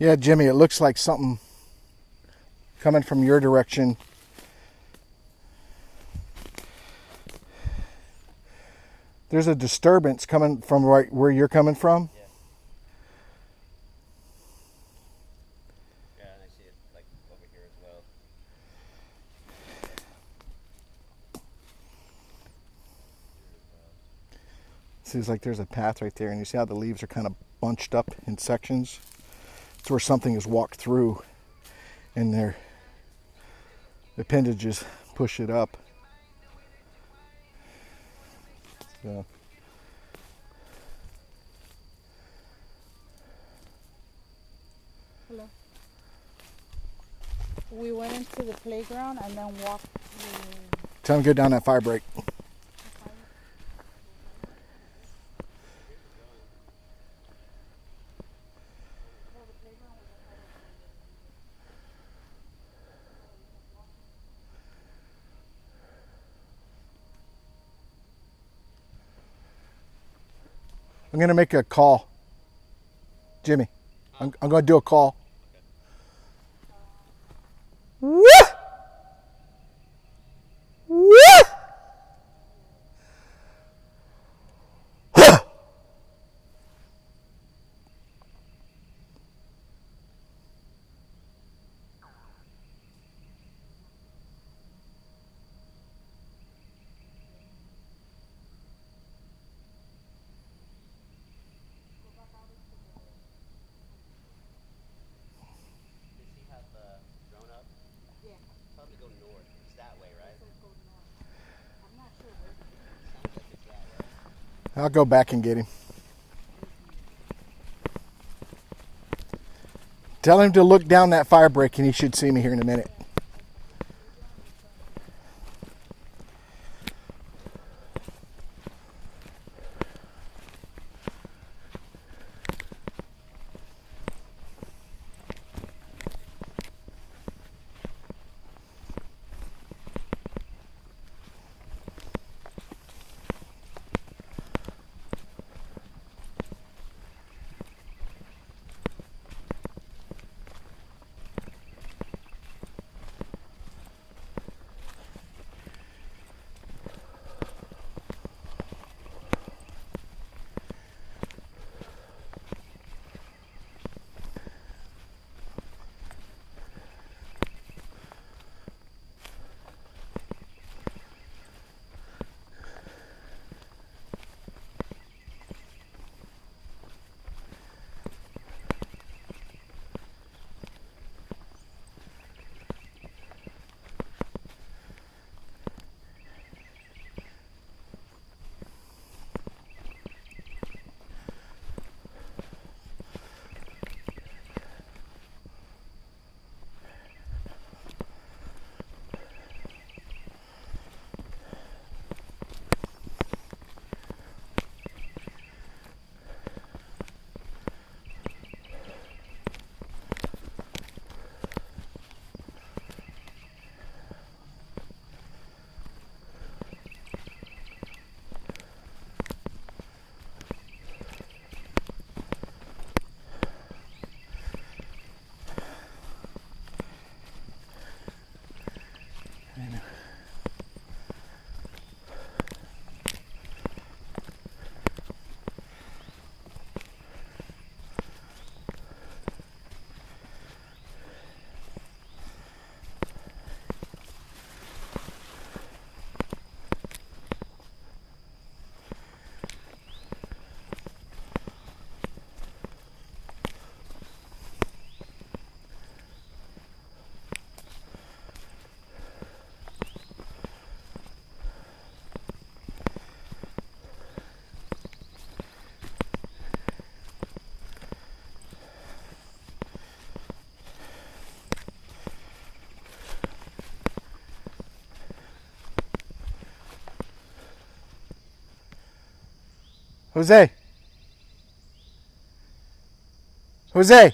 Yeah, Jimmy, it looks like something coming from your direction. There's a disturbance coming from right where you're coming from. Yeah. Yeah, and I see it like over here as well. Seems like there's a path right there, and you see how the leaves are kind of bunched up in sections. It's where something is walked through, and their appendages push it up. So. Hello. We went into the playground and then walked. Tell him to go down that fire break. I'm going to make a call. Jimmy, I'm going to do a call. Woo! Woo! I'll go back and get him. Tell him to look down that fire break and he should see me here in a minute. Jose. Jose.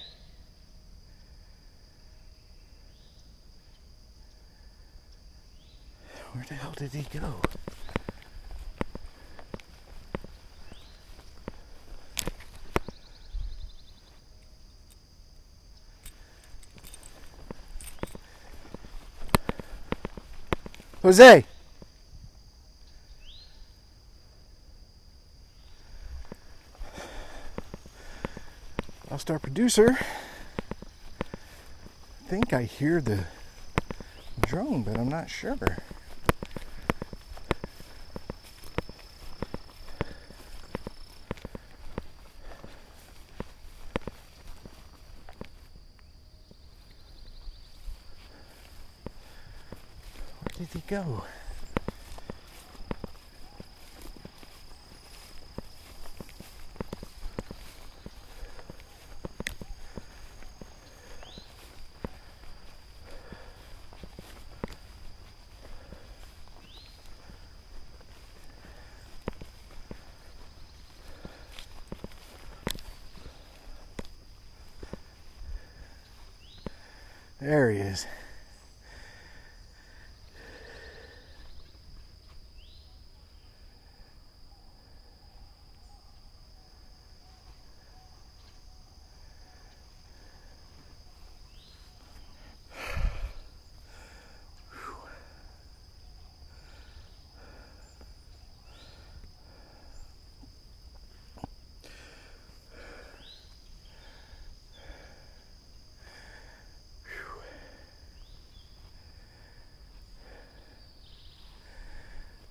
Where the hell did he go? Jose. Lost our producer. I think I hear the drone, but I'm not sure. Where did he go? There he is.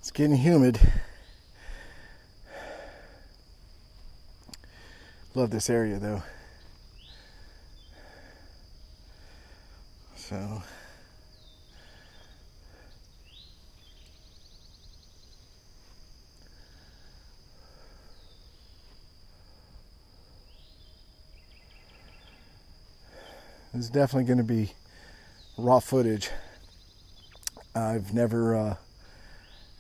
It's getting humid. Love this area though. So this is definitely going to be raw footage. I've never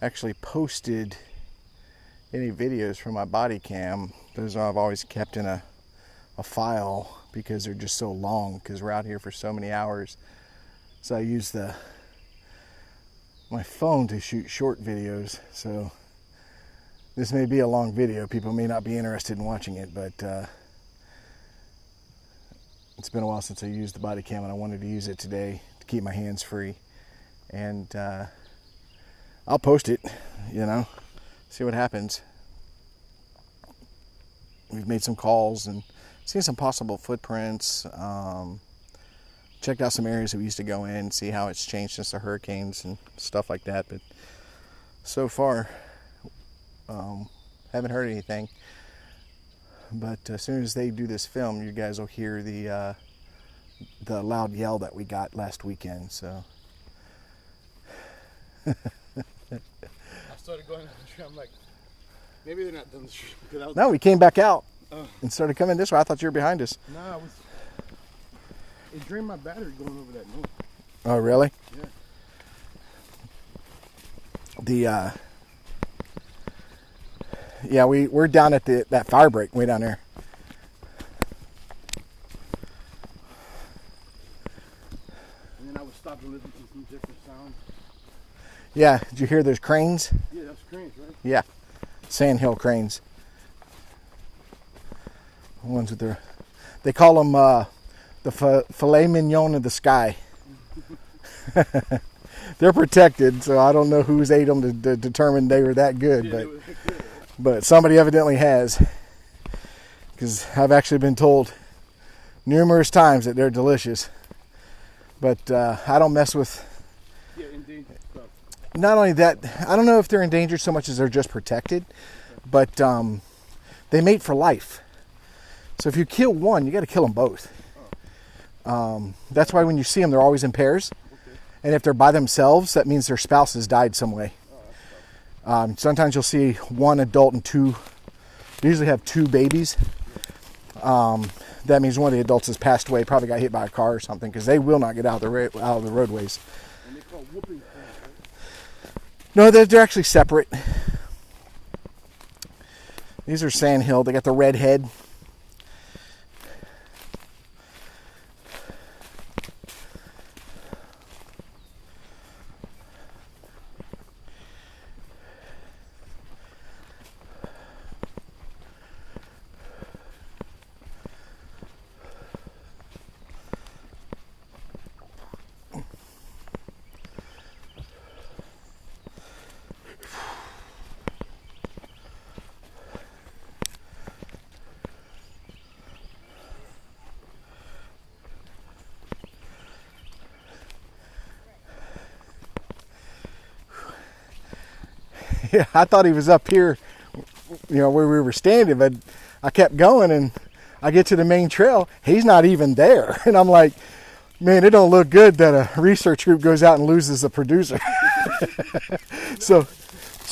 actually posted any videos from my body cam. Those I've always kept in a file because they're just so long, because we're out here for so many hours. So I use my phone to shoot short videos. So this may be a long video. People may not be interested in watching it, but it's been a while since I used the body cam, and I wanted to use it today to keep my hands free. And I'll post it, see what happens. We've made some calls and seen some possible footprints. Checked out some areas that we used to go in, see how it's changed since the hurricanes and stuff like that. But so far, haven't heard anything. But as soon as they do this film, you guys will hear the loud yell that we got last weekend. So. I started going down the street. I'm like, maybe they're not down the street. No, we came back out and started coming this way. I thought you were behind us. Nah, it drained my battery going over that north. Oh, really? Yeah. We're down at that fire break way down there. And then I would stop and listen to some different sounds. Yeah, did you hear those cranes? Yeah, that's cranes, right? Yeah, sandhill cranes. The ones with they call them the filet mignon of the sky. They're protected, so I don't know who's ate them to determine they were that good, but somebody evidently has, because I've actually been told numerous times that they're delicious. But I don't mess with. Yeah, endangered stuff. Not only that, I don't know if they're endangered so much as they're just protected, but they mate for life. So if you kill one, you got to kill them both. That's why when you see them, they're always in pairs. Okay. And if they're by themselves, that means their spouse has died some way. Sometimes you'll see one adult and two. They usually have two babies. That means one of the adults has passed away, probably got hit by a car or something, because they will not get out of the roadways. And they call whooping crabs, right? No, they're actually separate. These are sandhill. They got the red head. Yeah, I thought he was up here, where we were standing, but I kept going and I get to the main trail. He's not even there. And I'm like, man, it don't look good that a research group goes out and loses a producer. So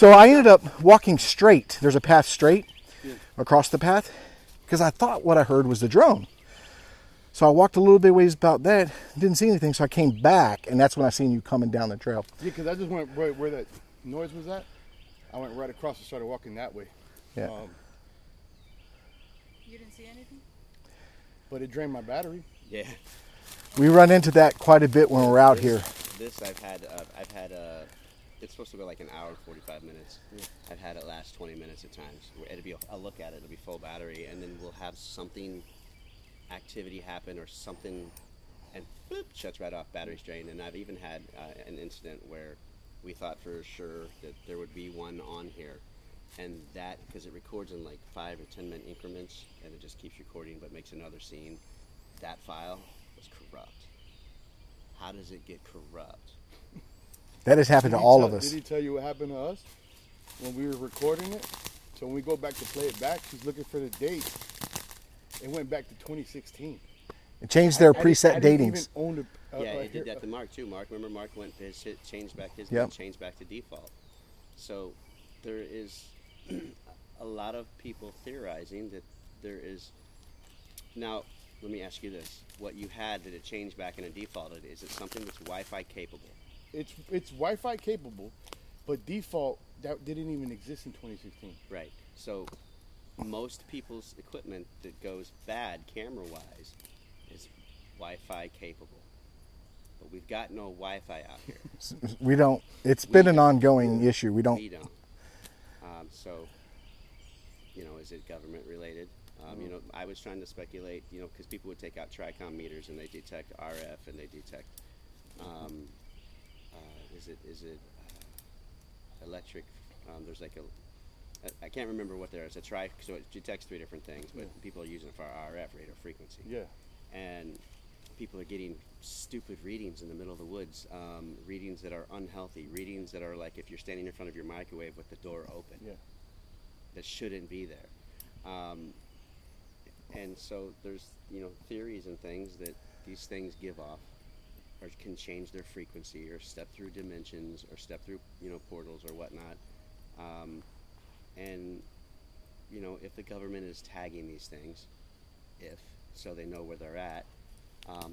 I ended up walking straight. There's a path straight across the path because I thought what I heard was the drone. So I walked a little bit ways about that, didn't see anything, so I came back, and that's when I seen you coming down the trail. Yeah, because I just went right where that noise was at. I went right across and started walking that way. Yeah. You didn't see anything? But it drained my battery. Yeah. We run into that quite a bit when we're out here. This I've had it's supposed to go like an hour and 45 minutes. Yeah. I've had it last 20 minutes at times. I'll look at it, it'll be full battery, and then we'll have something, activity happen or something, and boop, shuts right off, battery's drained. And I've even had an incident where we thought for sure that there would be one on here, and that, because it records in like 5 or 10 minute increments, and it just keeps recording but makes another scene, that file was corrupt. How does it get corrupt? That has happened to all of us. Did he tell you what happened to us when we were recording it? So when we go back to play it back, he's looking for the date. It went back to 2016. It changed their I preset didn't even datings. own Yeah, it did that to Mark too. Remember Mark went his shit changed back changed back to default. So there is a lot of people theorizing that there is. Now let me ask you this: what you had, did it change back in a defaulted? Is it something that's Wi-Fi capable? It's Wi-Fi capable, but default that didn't even exist in 2016. Right. So most people's equipment that goes bad camera-wise is Wi-Fi capable, but we've got no Wi-Fi out here. We don't. It's been an ongoing issue. We don't. So, is it government related? I was trying to speculate, because people would take out Tricom meters and they detect RF and they detect. Is it electric? There's like I can't remember what there is. So it detects 3 different things, but people are using it for RF, radio frequency. Yeah. And people are getting stupid readings in the middle of the woods, readings that are unhealthy, readings that are like if you're standing in front of your microwave with the door open. Yeah. That shouldn't be there. And so there's, theories and things that these things give off or can change their frequency or step through dimensions or step through, portals or whatnot. And, if the government is tagging these things, so they know where they're at,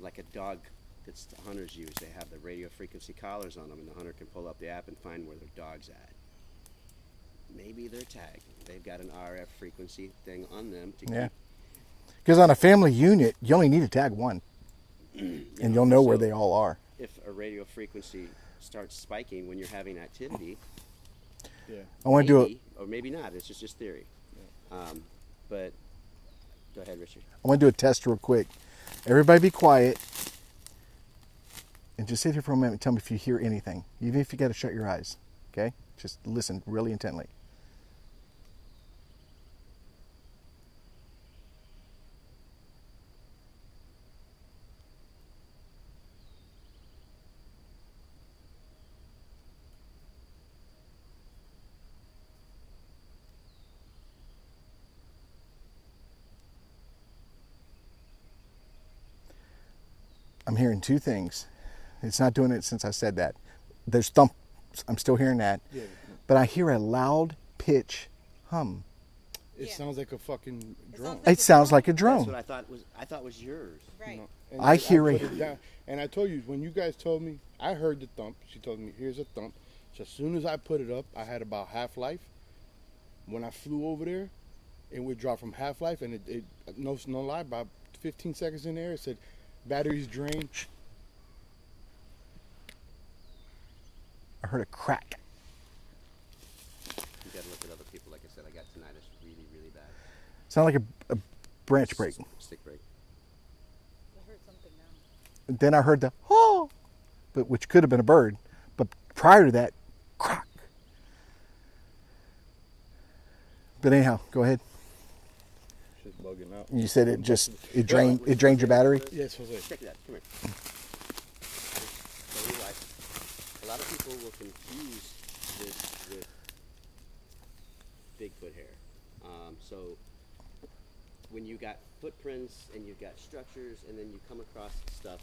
like a dog that hunters use, they have the radio frequency collars on them and the hunter can pull up the app and find where their dog's at. Maybe they're tagged. They've got an RF frequency thing on them to keep. Because on a family unit, you only need to tag one, and you'll know where they all are. If a radio frequency starts spiking when you're having activity, I want to do it, or maybe not. It's just theory. But go ahead, Richard. I want to do a test real quick. Everybody, be quiet, and just sit here for a minute and tell me if you hear anything, even if you got to shut your eyes. Okay, just listen really intently. I'm hearing 2 things. It's not doing it since I said that. There's thumps. I'm still hearing that. Yeah. But I hear a loud pitch hum. It sounds like a fucking drone. It sounds like a drone. That's what I thought was yours. Right. I hear put it. it down. And I told you, when you guys told me, I heard the thump. She told me, here's a thump. So as soon as I put it up, I had about half-life. When I flew over there, it would drop from half-life, and it no lie, about 15 seconds in there, it said, batteries drained. I heard a crack. You gotta look at other people. Like I said, I got tinnitus really, really bad. Sounded like a branch break. Stick break. I heard something now. Then I heard the which could have been a bird. But prior to that, crack. But anyhow, go ahead. Just bugging out. You said it drained your battery? Yes, Jose. Check it out. Come here. So a lot of people will confuse this with Bigfoot hair. So when you got footprints and you've got structures, and then you come across stuff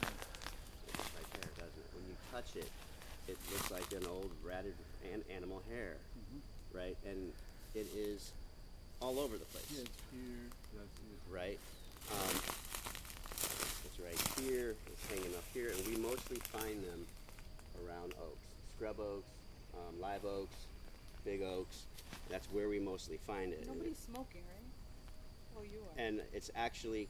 right there, doesn't it? When you touch it, it looks like an old ratted animal hair, right? And it is all over the place. Yeah, it's here. That's it. Right? It's right here, it's hanging up here, and we mostly find them around oaks. Scrub oaks, live oaks, big oaks. That's where we mostly find it. Nobody's smoking, right? Oh, you are. And it's actually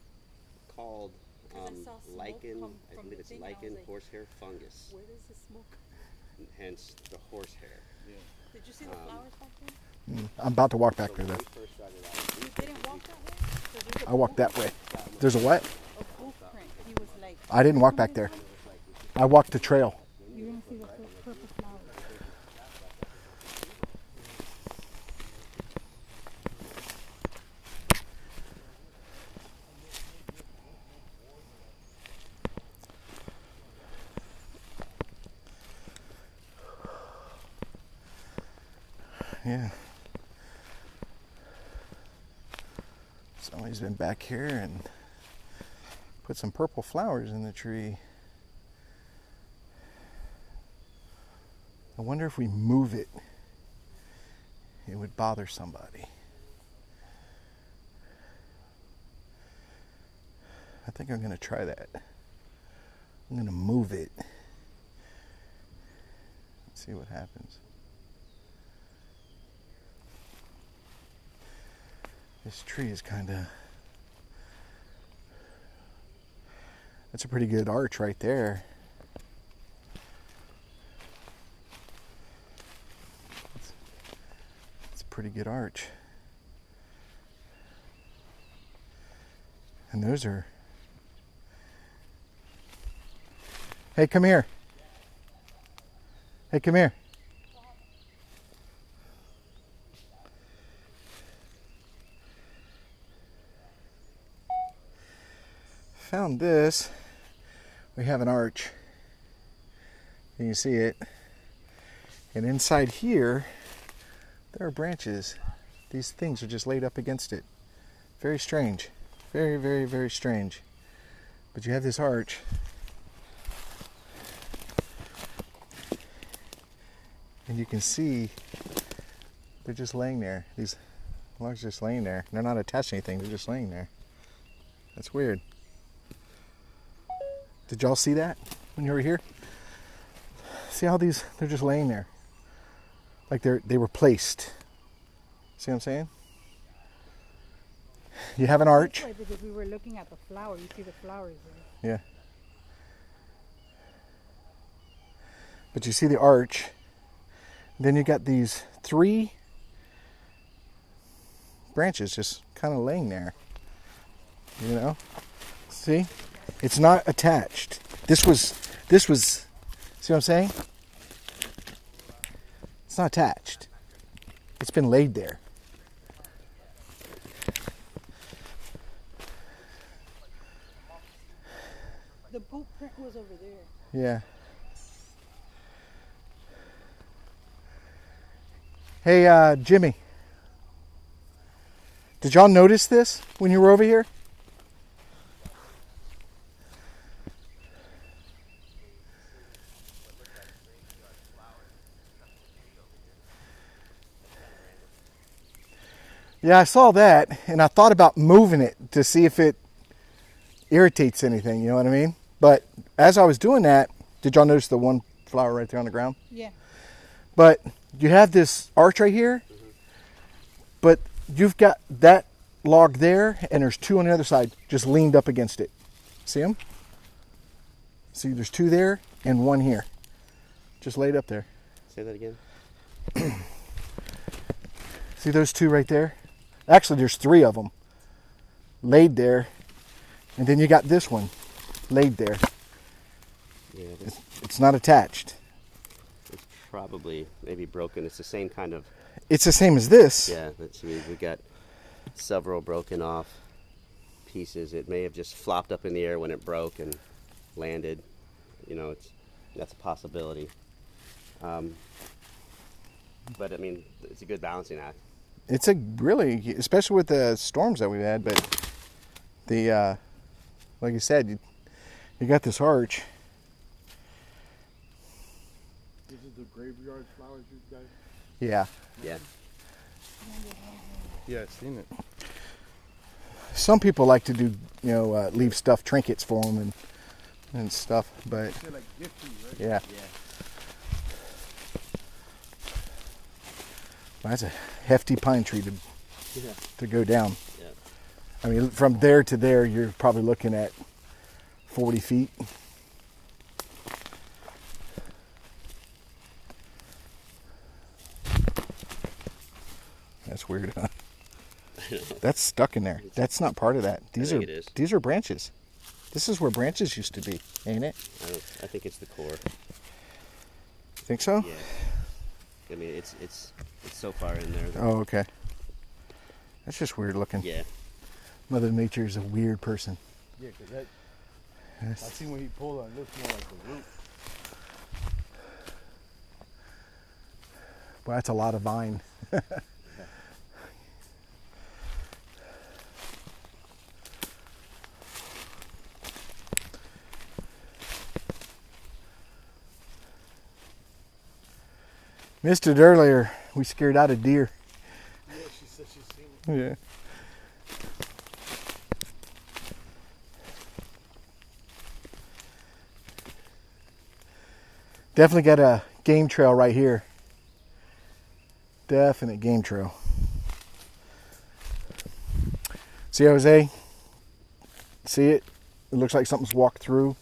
called 'Cause I saw smoke lichen, come I from believe the it's thing, and I was lichen like, horsehair fungus, Where does the smoke come hence the horsehair. Yeah. Did you see the flowers back there? I'm about to walk back So there when though. we first started out, You didn't walk that way? 'Cause there's a I walked that way. There's a what? A blueprint. He was like, I didn't walk back there. I walked the trail. you didn't see the purple flowers. Yeah. Somebody's been back here and put some purple flowers in the tree. I wonder if we move it, it would bother somebody. I think I'm going to try that. I'm going to move it. See what happens. This tree is kind of, that's a pretty good arch right there. It's a pretty good arch. And those are, hey, come here. Hey, come here. Found this. We have an arch. You can see it. And inside here, there are branches. These things are just laid up against it. Very strange. Very, very, very strange. But you have this arch. And you can see they're just laying there. These logs are just laying there. They're not attached to anything. They're just laying there. That's weird. Did y'all see that when you were here? See how these, they're just laying there. Like they were placed. See what I'm saying? You have an arch. That's why, because we were looking at the flower. You see the flowers there. Yeah. But you see the arch. Then you got these 3 branches just kind of laying there. You know? See? It's not attached. This was, see what I'm saying? It's not attached. It's been laid there. The boot print was over there. Yeah. Hey, Jimmy. Did y'all notice this when you were over here? Yeah, I saw that, and I thought about moving it to see if it irritates anything, you know what I mean? But as I was doing that, did y'all notice the one flower right there on the ground? Yeah. But you have this arch right here, but you've got that log there, and there's 2 on the other side just leaned up against it. See them? See, there's 2 there and 1 here. Just laid up there. Say that again. See those 2 right there? Actually, there's 3 of them laid there, and then you got this one laid there. Yeah, It's not attached. it's probably maybe broken. It's the same kind of. It's the same as this. Yeah, let's see. We got several broken off pieces. It may have just flopped up in the air when it broke and landed. You know, that's a possibility. But I mean, it's a good balancing act. It's a really, especially with the storms that we've had, but the, like you said, you got this arch. This is the graveyard flowers, you guys? Yeah. Yeah. Yeah, I've seen it. Some people like to do, leave stuffed trinkets for them and stuff, but They're like gifty, right? yeah. Well, that's a hefty pine tree to go down. Yeah. I mean, from there to there, you're probably looking at 40 feet. That's weird, huh? That's stuck in there. That's not part of that. These think it is. These are branches. This is where branches used to be, ain't it? I think it's the core. Think so? Yeah. I mean, it's so far in there. Oh, okay. That's just weird looking. Yeah. Mother Nature is a weird person. Yeah, because I seen when he pulled on, it looks more like the root. Well, that's a lot of vine. Missed it earlier. We scared out a deer. Yeah, she said she's seen it. Yeah. Definitely got a game trail right here. Definite game trail. See, Jose? See it? It looks like something's walked through.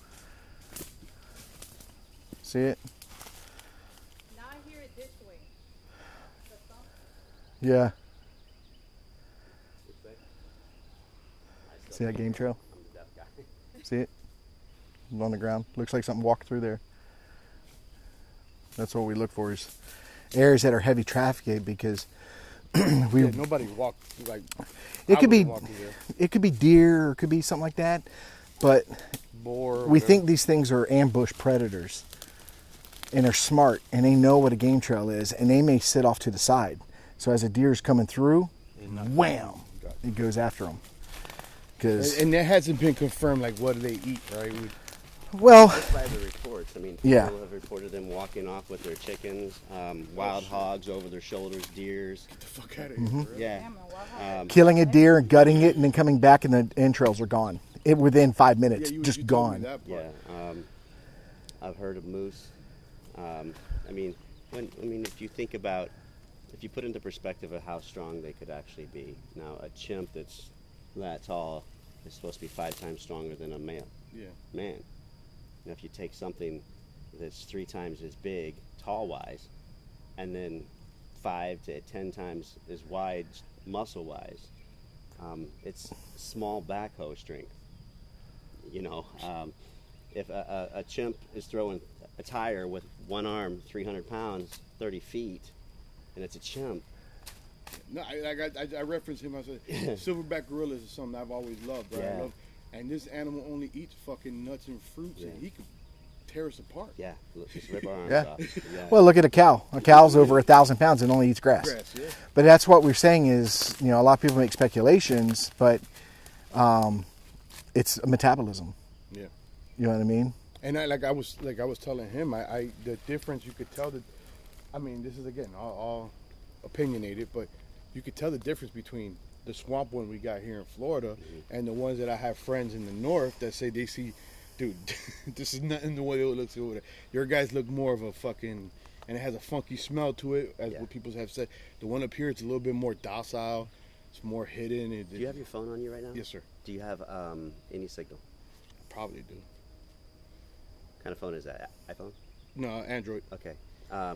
See it? Now I hear it this way. The thump. Yeah. See that game trail? See it? It's on the ground. Looks like something walked through there. That's what we look for, is areas that are heavy trafficked, because we nobody walked like. it could be walk through there. it could be deer, or it could be something like that, but Boar. we think these things are ambush predators, and they're smart, and they know what a game trail is, and they may sit off to the side. So as a deer's coming through, wham, it goes after them. And that hasn't been confirmed. Like, what do they eat? Right? Well, That's by the reports. I mean, Yeah. people have reported them walking off with their chickens, wild hogs over their shoulders, deers. Get the fuck out of here. Bro. Yeah. Damn, wow. killing a deer and gutting it, and then coming back, and the entrails are gone. It within 5 minutes, you just told me gone. that part. Yeah. I've heard of moose. I mean, if you think about, if you put into perspective of how strong they could actually be. Now, a chimp that's that tall is supposed to be 5 times stronger than a male man. Now, if you take something that's 3 times as big, tall-wise, and then 5 to 10 times as wide, muscle-wise, it's small backhoe strength. If a chimp is throwing a tire with one arm, 300 pounds, 30 feet, and it's a chimp. No, I referenced him. I said, silverback gorillas is something I've always loved. Right? Yeah. And this animal only eats fucking nuts and fruits, and he could tear us apart. Yeah, just rip our arms Yeah. off. Yeah. Well, look at a cow. A cow's over 1,000 pounds and only eats grass. Yeah. But that's what we're saying is, a lot of people make speculations, but it's a metabolism. Yeah. You know what I mean? And I was telling him, the difference you could tell that. I mean, this is again all opinionated, but you could tell the difference between the swamp one we got here in Florida and the ones that I have friends in the north that say they see, dude, this is nothing the way it looks over there. Your guys look more of a fucking, and it has a funky smell to it, as what people have said. The one up here, it's a little bit more docile. It's more hidden. Do you have your phone on you right now? Yes, sir. Do you have any signal? Probably do. What kind of phone is that? iPhone? No, Android. Okay.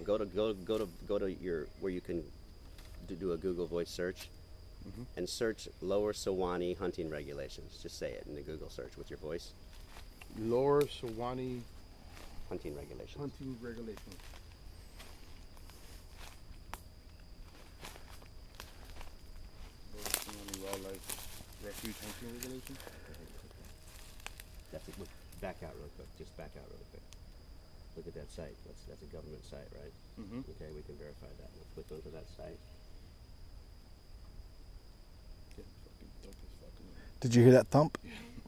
Go to your where you can do a Google voice search, and search Lower Sewanee hunting regulations. Just say it in the Google search with your voice. Lower Sewanee Hunting regulations. hunting regulations. Lower Sewanee wildlife refuge hunting regulations. Back out real quick. Just back out real quick. Look at that site. That's a government site, right? Okay, we can verify that. We'll click onto that site. Yeah, fucking thump is fucking. Did you hear that thump?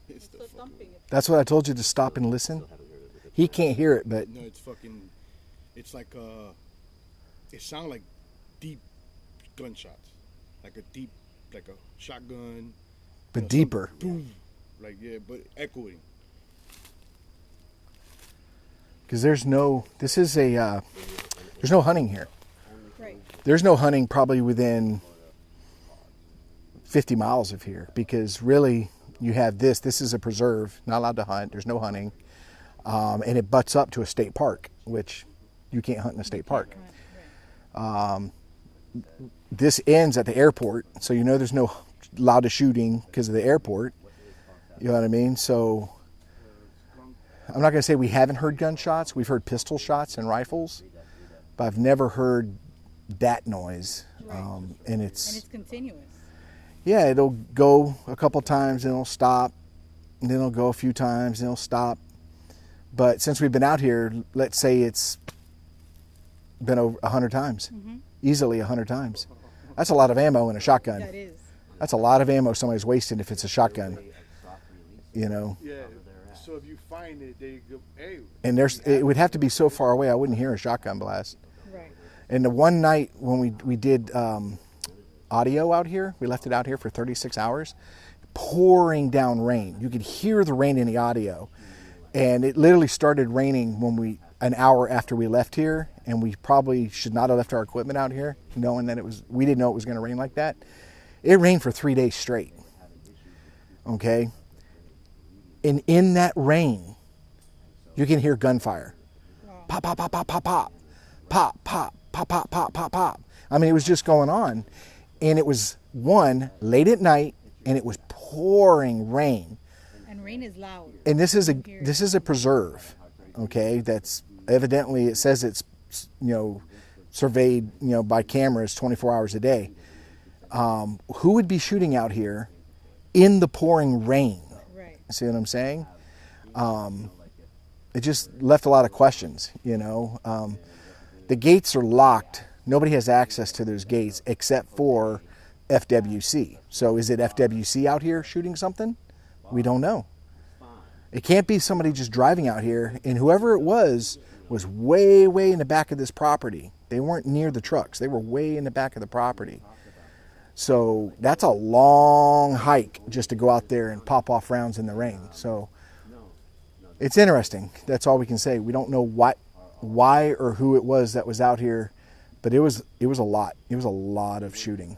It's the So fucking. thumping. That's what I told you to stop and listen. Still haven't heard of it. He can't hear it, but No, it's fucking. It's like it sounds like deep gunshots, like a deep, like a shotgun. but deeper. Boom, like yeah, but echoing. Because there's no. This is a. There's no hunting here. Right. There's no hunting probably within 50 miles of here, because really you have this. This is a preserve, not allowed to hunt. There's no hunting, and it butts up to a state park, which you can't hunt in a state park. This ends at the airport, so you know there's no allowed to shooting because of the airport. You know what I mean? So I'm not going to say we haven't heard gunshots. We've heard pistol shots and rifles, but I've never heard that noise. And it's continuous. yeah, it'll go a couple times and it'll stop, and then it'll go a few times and it'll stop. But since we've been out here, let's say it's been over 100 times, easily 100 times. That's a lot of ammo in a shotgun. That is. That's a lot of ammo somebody's wasting if it's a shotgun. You know, Yeah. So if you find it, they go, hey. and it would have to be so far away I wouldn't hear a shotgun blast. Right. And the one night when we did audio out here, we left it out here for 36 hours, pouring down rain. You could hear the rain in the audio, and it literally started raining when an hour after we left here, and we probably should not have left our equipment out here, knowing that we didn't know it was going to rain like that. It rained for 3 days straight. Okay. And in that rain, you can hear gunfire. Pop, pop, pop, pop, pop, pop. Pop, pop, pop, pop, pop, pop, pop. I mean, it was just going on. And it was, late at night, and it was pouring rain. And rain is loud. And this is a preserve, okay? That's evidently, it says it's, surveyed, by cameras 24 hours a day. Who would be shooting out here in the pouring rain? Right. See what I'm saying? It just left a lot of questions, The gates are locked. Nobody has access to those gates except for FWC. So is it FWC out here shooting something? We don't know. It can't be somebody just driving out here, and whoever it was way, way in the back of this property. They weren't near the trucks. They were way in the back of the property. So that's a long hike just to go out there and pop off rounds in the rain. So it's interesting. That's all we can say. We don't know why or who it was that was out here, but it was a lot. It was a lot of shooting,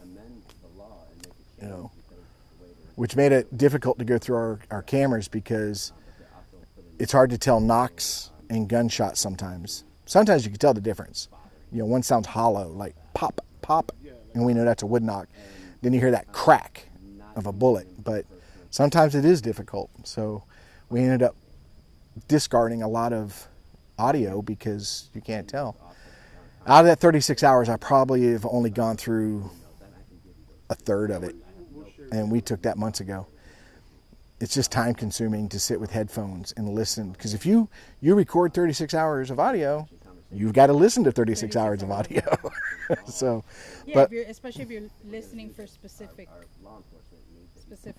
which made it difficult to go through our cameras because it's hard to tell knocks and gunshots sometimes. Sometimes you can tell the difference. One sounds hollow, like pop, pop, and we know that's a wood knock. Then you hear that crack of a bullet, but sometimes it is difficult. So we ended up discarding a lot of audio because you can't tell. Out of that 36 hours, I probably have only gone through a third of it, and we took that months ago. It's just time consuming to sit with headphones and listen, because if you record 36 hours of audio, you've got to listen to 36 hours of audio. So, Yeah, but especially if you're listening for specific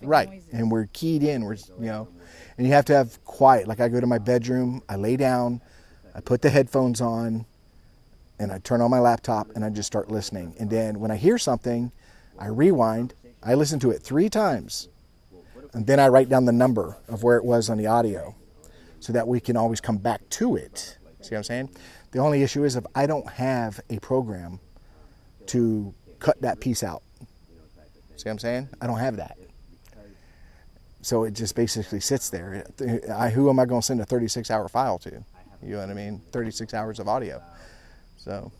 right, noises. and we're keyed in. And you have to have quiet. Like I go to my bedroom, I lay down, I put the headphones on, and I turn on my laptop, and I just start listening. And then when I hear something, I rewind. I listen to it 3 times, and then I write down the number of where it was on the audio, so that we can always come back to it. See what I'm saying? The only issue is if I don't have a program to cut that piece out. See what I'm saying? I don't have that. So it just basically sits there. Who am I going to send a 36-hour file to? You know what I mean? 36 hours of audio. So